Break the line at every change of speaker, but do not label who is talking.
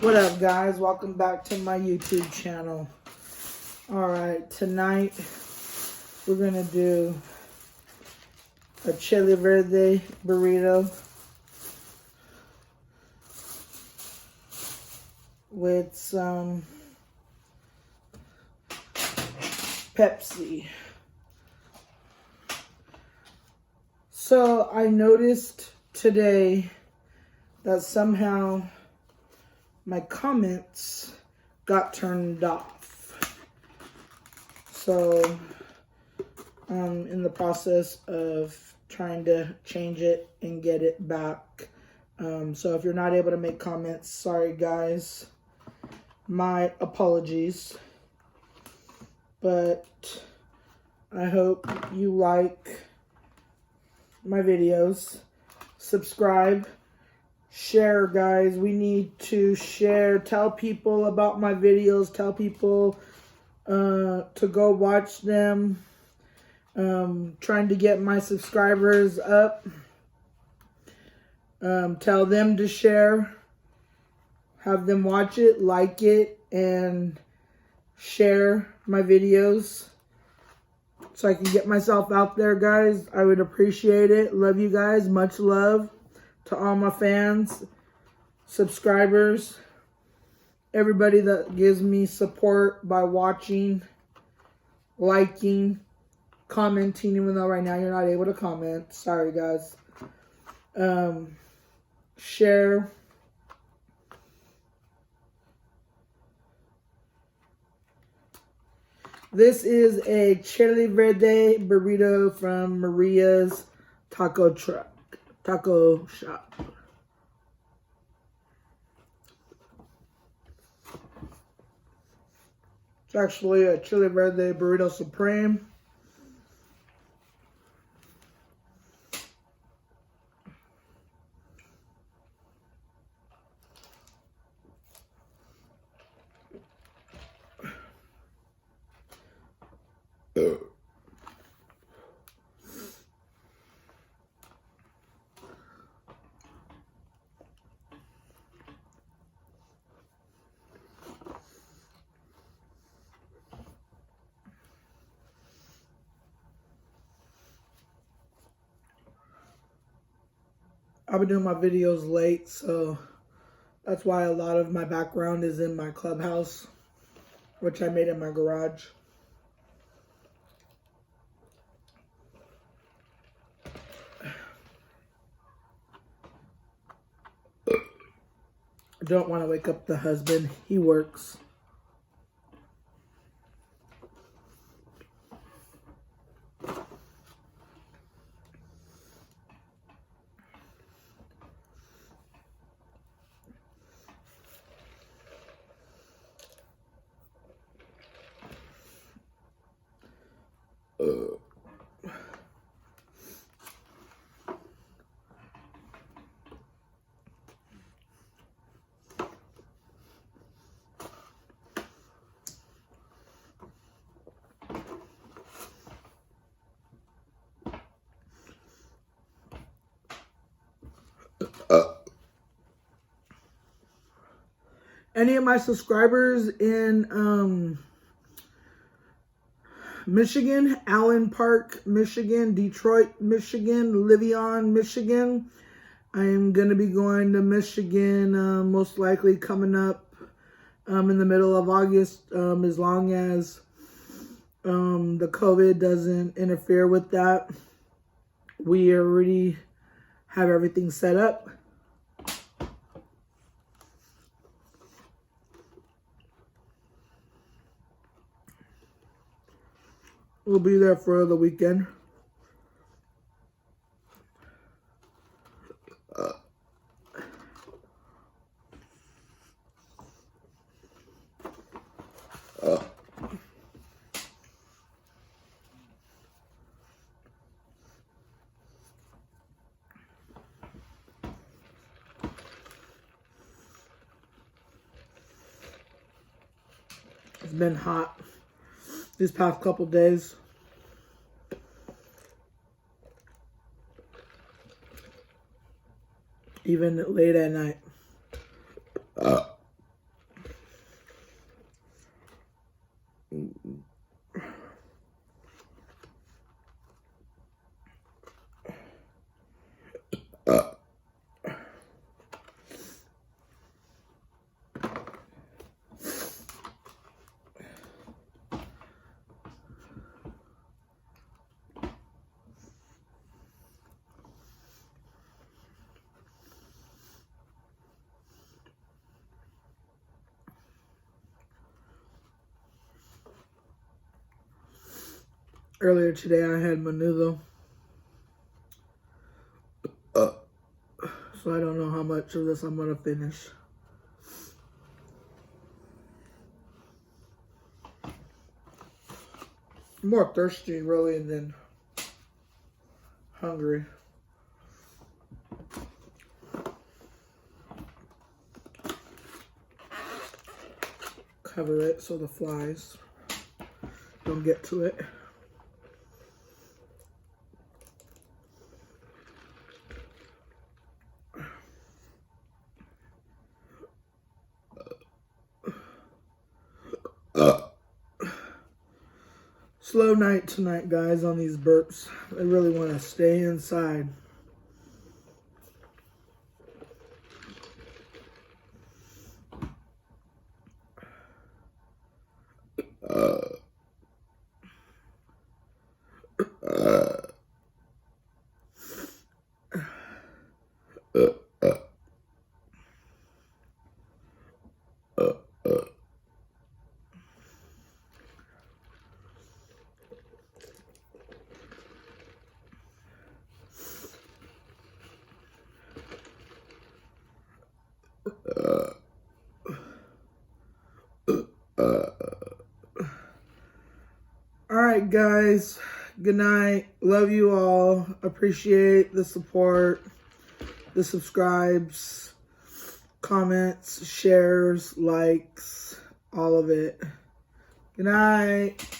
What up, guys? Welcome back to my YouTube channel. Alright, tonight we're gonna do a chili verde burrito with some Pepsi. So I noticed today that somehow my comments got turned off. So I'm in the process of trying to change it and get it back. So if you're not able to make comments, sorry guys. My apologies. But I hope you like my videos. Subscribe. Share, guys. We need to share. Tell people about my videos. Tell people to go watch them. Trying to get my subscribers up. Tell them to share. Have them watch it, like it, and share my videos so I can get myself out there, guys. I would appreciate it. Love you guys. Much love to all my fans, subscribers, everybody that gives me support by watching, liking, commenting, even though right now you're not able to comment. Sorry, guys. Share. This is a chili verde burrito from Maria's taco shop. It's actually a chili verde burrito supreme. I've been doing my videos late, so that's why a lot of my background is in my clubhouse, which I made in my garage. I don't want to wake up the husband. He works. Any of my subscribers in Michigan, Allen Park, Michigan, Detroit, Michigan, Livion, Michigan. I am going to be going to Michigan most likely coming up in the middle of August, as long as the COVID doesn't interfere with that. We already have everything set up. We'll be there for the weekend. It's been hot these past couple days. Even late at night. Earlier today I had menudo. So I don't know how much of this I'm going to finish. I'm more thirsty really than hungry. Cover it so the flies don't get to it. Slow night tonight, guys, on these burps. I really want to stay inside. Alright, guys. Good night. Love you all. Appreciate the support, the subscribes, comments, shares, likes, all of it. Good night.